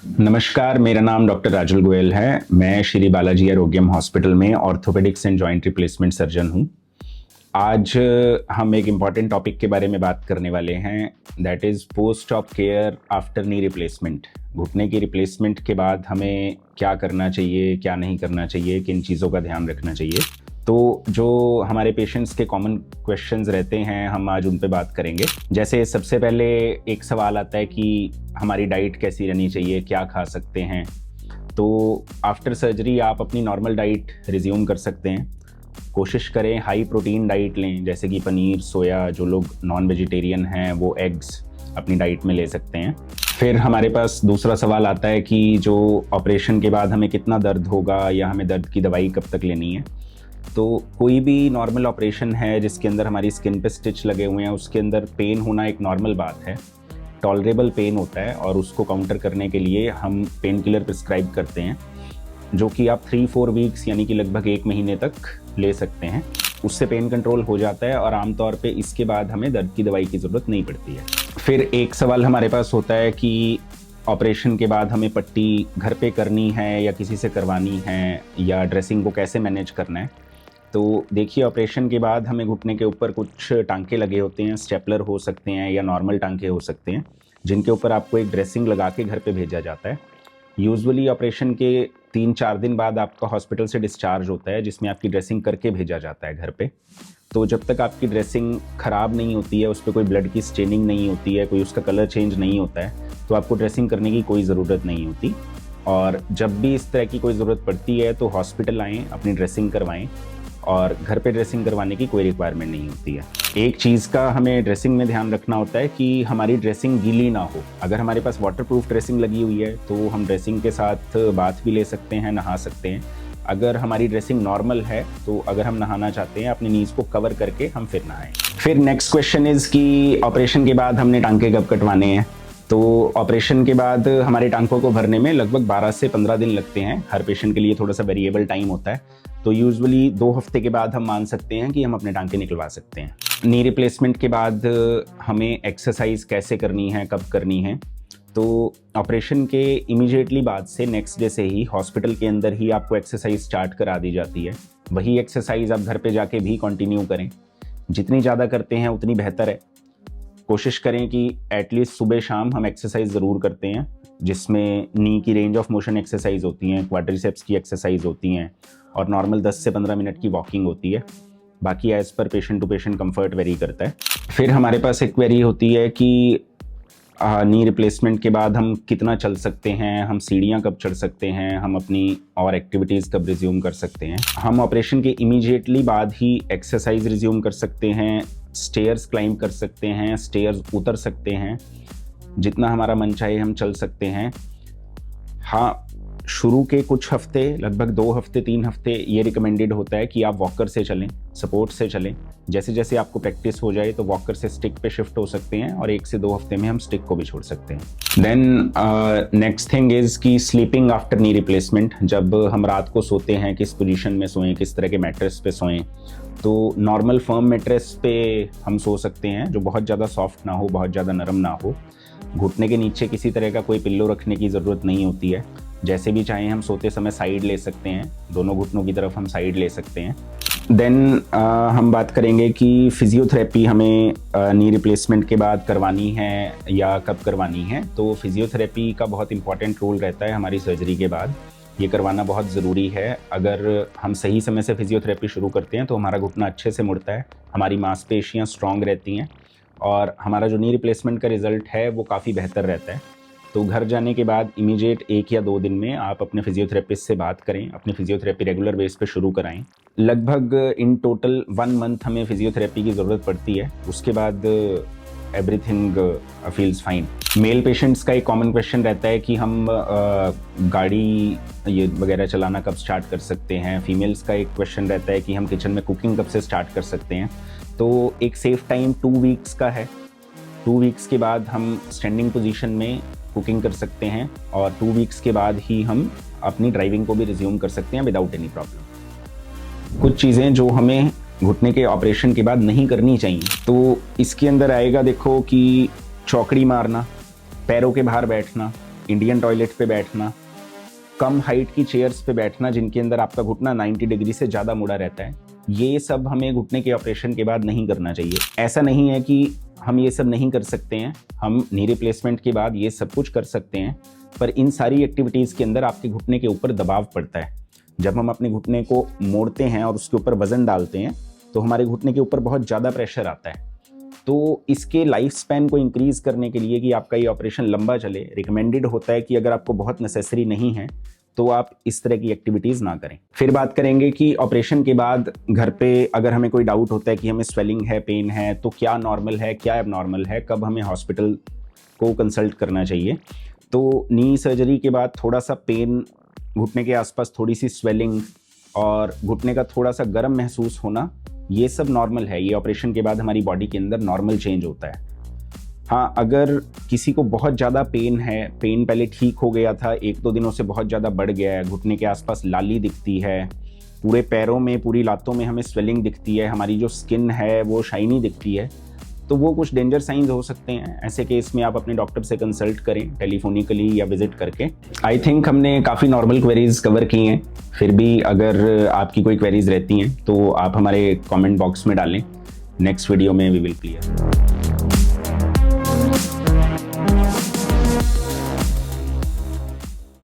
नमस्कार, मेरा नाम डॉक्टर राजुल गोयल है। मैं श्री बालाजी आरोग्यम हॉस्पिटल में orthopaedics and joint replacement surgeon हूँ। आज हम एक इम्पॉर्टेंट टॉपिक के बारे में बात करने वाले हैं, that is post op care after knee replacement. घुटने की रिप्लेसमेंट के बाद हमें क्या करना चाहिए, क्या नहीं करना चाहिए, किन चीज़ों का ध्यान रखना चाहिए। तो जो हमारे पेशेंट्स के कॉमन क्वेश्चंस रहते हैं, हम आज उन पे बात करेंगे। जैसे सबसे पहले एक सवाल आता है कि हमारी डाइट कैसी रहनी चाहिए, क्या खा सकते हैं। तो आफ्टर सर्जरी आप अपनी नॉर्मल डाइट रिज्यूम कर सकते हैं। कोशिश करें हाई प्रोटीन डाइट लें, जैसे कि पनीर, सोया। जो लोग नॉन वेजिटेरियन हैं वो एग्स अपनी डाइट में ले सकते हैं। फिर हमारे पास दूसरा सवाल आता है कि जो ऑपरेशन के बाद हमें कितना दर्द होगा या हमें दर्द की दवाई कब तक लेनी है। तो कोई भी नॉर्मल ऑपरेशन है जिसके अंदर हमारी स्किन पे स्टिच लगे हुए हैं, उसके अंदर पेन होना एक नॉर्मल बात है, टॉलरेबल पेन होता है, और उसको काउंटर करने के लिए हम पेन किलर प्रिस्क्राइब करते हैं, जो कि आप 3-4 वीक्स यानी कि लगभग 1 महीने तक ले सकते हैं। उससे पेन कंट्रोल हो जाता है और आमतौर पे इसके बाद हमें दर्द की दवाई की ज़रूरत नहीं पड़ती है। फिर एक सवाल हमारे पास होता है कि ऑपरेशन के बाद हमें पट्टी घर पे करनी है या किसी से करवानी है, या ड्रेसिंग को कैसे मैनेज करना है। तो देखिए, ऑपरेशन के बाद हमें घुटने के ऊपर कुछ टांके लगे होते हैं, स्टेपलर हो सकते हैं या नॉर्मल टांके हो सकते हैं, जिनके ऊपर आपको एक ड्रेसिंग लगा के घर पे भेजा जाता है। यूजुअली ऑपरेशन के 3-4 दिन बाद आपका हॉस्पिटल से डिस्चार्ज होता है, जिसमें आपकी ड्रेसिंग करके भेजा जाता है घर पे। तो जब तक आपकी ड्रेसिंग ख़राब नहीं होती है, उस पर कोई ब्लड की स्टेनिंग नहीं होती है, कोई उसका कलर चेंज नहीं होता है, तो आपको ड्रेसिंग करने की कोई ज़रूरत नहीं होती। और जब भी इस तरह की कोई ज़रूरत पड़ती है तो हॉस्पिटल आएँ, अपनी ड्रेसिंग करवाएँ, और घर पे ड्रेसिंग करवाने की कोई रिक्वायरमेंट नहीं होती है। एक चीज़ का हमें ड्रेसिंग में ध्यान रखना होता है कि हमारी ड्रेसिंग गीली ना हो। अगर हमारे पास वाटरप्रूफ ड्रेसिंग लगी हुई है तो हम ड्रेसिंग के साथ बाथ भी ले सकते हैं, नहा सकते हैं। अगर हमारी ड्रेसिंग नॉर्मल है तो अगर हम नहाना चाहते हैं, अपनी नीज़ को कवर करके हम फिर नहाएं। फिर नेक्स्ट क्वेश्चन इज़ कि ऑपरेशन के बाद हमने टांके कब कटवाने हैं। तो ऑपरेशन के बाद हमारे टांकों को भरने में लगभग 12 से 15 दिन लगते हैं। हर पेशेंट के लिए थोड़ा सा वेरिएबल टाइम होता है। तो यूजुअली 2 हफ्ते के बाद हम मान सकते हैं कि हम अपने टांके निकलवा सकते हैं। नी रिप्लेसमेंट के बाद हमें एक्सरसाइज कैसे करनी है, कब करनी है। तो ऑपरेशन के इमीडिएटली बाद से नेक्स्ट डे से ही हॉस्पिटल के अंदर ही आपको एक्सरसाइज स्टार्ट करा दी जाती है। वही एक्सरसाइज आप घर पे जाके भी कंटिन्यू करें। जितनी ज़्यादा करते हैं उतनी बेहतर है। कोशिश करें कि एटलीस्ट सुबह शाम हम एक्सरसाइज ज़रूर करते हैं, जिसमें नी की रेंज ऑफ मोशन एक्सरसाइज होती हैं, क्वाड्रिसेप्स की एक्सरसाइज होती हैं, और नॉर्मल 10 से 15 मिनट की वॉकिंग होती है। बाकी as per patient to patient comfort vary करता है। फिर हमारे पास एक क्वेरी होती है कि नी रिप्लेसमेंट के बाद हम कितना चल सकते हैं, हम सीढ़ियाँ कब चढ़ सकते हैं, हम अपनी और एक्टिविटीज़ कब रिज्यूम कर सकते हैं। हम ऑपरेशन के इमीडिएटली बाद ही एक्सरसाइज रिज्यूम कर सकते हैं, स्टेयर्स क्लाइंब कर सकते हैं, स्टेयर्स उतर सकते हैं, जितना हमारा मन चाहे हम चल सकते हैं। हाँ, शुरू के कुछ हफ्ते, लगभग 2 हफ्ते 3 हफ्ते, ये रिकमेंडेड होता है कि आप वॉकर से चलें, सपोर्ट से चलें। जैसे जैसे आपको प्रैक्टिस हो जाए तो वॉकर से स्टिक पे शिफ्ट हो सकते हैं, और 1 से 2 हफ्ते में हम स्टिक को भी छोड़ सकते हैं। देन नेक्स्ट थिंग इज़ कि स्लीपिंग आफ्टर नी रिप्लेसमेंट। जब हम रात को सोते हैं, किस पोजीशन में सोएं, किस तरह के मैट्रेस पे सोएं। तो नॉर्मल फर्म मैट्रेस पे हम सो सकते हैं, जो बहुत ज़्यादा सॉफ्ट ना हो, बहुत ज़्यादा नरम ना हो। घुटने के नीचे किसी तरह का कोई पिल्लो रखने की ज़रूरत नहीं होती है। जैसे भी चाहें हम सोते समय साइड ले सकते हैं, दोनों घुटनों की तरफ हम साइड ले सकते हैं। देन हम बात करेंगे कि फिजियोथेरेपी हमें नी रिप्लेसमेंट के बाद करवानी है या कब करवानी है। तो फिजियोथेरेपी का बहुत इंपॉर्टेंट रोल रहता है हमारी सर्जरी के बाद। ये करवाना बहुत ज़रूरी है। अगर हम सही समय से फिजियोथेरेपी शुरू करते हैं तो हमारा घुटना अच्छे से मुड़ता है, हमारी मांसपेशियाँ स्ट्रॉन्ग रहती हैं, और हमारा जो नी रिप्लेसमेंट का रिज़ल्ट है वो काफ़ी बेहतर रहता है। तो घर जाने के बाद इमीडिएट 1 या 2 दिन में आप अपने फिजियोथेरेपिस्ट से बात करें, अपनी फिजियोथेरेपी रेगुलर बेस पे शुरू कराएं। लगभग इन टोटल 1 मंथ हमें फिजियोथेरेपी की ज़रूरत पड़ती है। उसके बाद everything feels fine. Male patients का एक कॉमन क्वेश्चन रहता है कि हम गाड़ी ये वगैरह चलाना कब स्टार्ट कर सकते हैं। फीमेल्स का एक क्वेश्चन रहता है कि हम किचन में कुकिंग कब से स्टार्ट कर सकते हैं। तो एक सेफ टाइम 2 वीक्स का है। 2 वीक्स के बाद हम स्टैंडिंग पोजीशन में कुकिंग कर सकते हैं, और 2 वीक्स के बाद ही हम अपनी ड्राइविंग को भी रिज्यूम कर सकते हैं विदाउट एनी प्रॉब्लम। कुछ चीज़ें जो हमें घुटने के ऑपरेशन के बाद नहीं करनी चाहिए, तो इसके अंदर आएगा देखो कि चौकड़ी मारना, पैरों के बाहर बैठना, इंडियन टॉयलेट पे बैठना, कम हाइट की चेयर्स पे बैठना जिनके अंदर आपका घुटना 90 डिग्री से ज़्यादा मुड़ा रहता है, ये सब हमें घुटने के ऑपरेशन के बाद नहीं करना चाहिए। ऐसा नहीं है कि हम ये सब नहीं कर सकते हैं, हम नी रिप्लेसमेंट के बाद ये सब कुछ कर सकते हैं, पर इन सारी एक्टिविटीज़ के अंदर आपके घुटने के ऊपर दबाव पड़ता है। जब हम अपने घुटने को मोड़ते हैं और उसके ऊपर वजन डालते हैं तो हमारे घुटने के ऊपर बहुत ज़्यादा प्रेशर आता है। तो इसके लाइफ स्पैन को इंक्रीज़ करने के लिए कि आपका ये ऑपरेशन लंबा चले, रिकमेंडेड होता है कि अगर आपको बहुत नेसेसरी नहीं है तो आप इस तरह की एक्टिविटीज़ ना करें। फिर बात करेंगे कि ऑपरेशन के बाद घर पे अगर हमें कोई डाउट होता है कि हमें स्वेलिंग है, पेन है, तो क्या नॉर्मल है, क्या एबनॉर्मल है, कब हमें हॉस्पिटल को कंसल्ट करना चाहिए। तो नी सर्जरी के बाद थोड़ा सा पेन, घुटने के आसपास थोड़ी सी स्वेलिंग और घुटने का थोड़ा सा गर्म महसूस होना, ये सब नॉर्मल है। ये ऑपरेशन के बाद हमारी बॉडी के अंदर नॉर्मल चेंज होता है। हाँ, अगर किसी को बहुत ज़्यादा पेन है, पेन पहले ठीक हो गया था, 1-2 दिनों से बहुत ज़्यादा बढ़ गया है, घुटने के आसपास लाली दिखती है, पूरे पैरों में, पूरी लातों में हमें स्वेलिंग दिखती है, हमारी जो स्किन है वो शाइनी दिखती है, तो वो कुछ डेंजर साइंस हो सकते हैं। ऐसे केस में आप अपने डॉक्टर से कंसल्ट करें टेलीफोनिकली या विजिट करके। आई थिंक हमने काफ़ी नॉर्मल क्वेरीज कवर की हैं। फिर भी अगर आपकी कोई क्वेरीज रहती हैं तो आप हमारे कमेंट बॉक्स में डालें। नेक्स्ट वीडियो में वी विल क्लियर।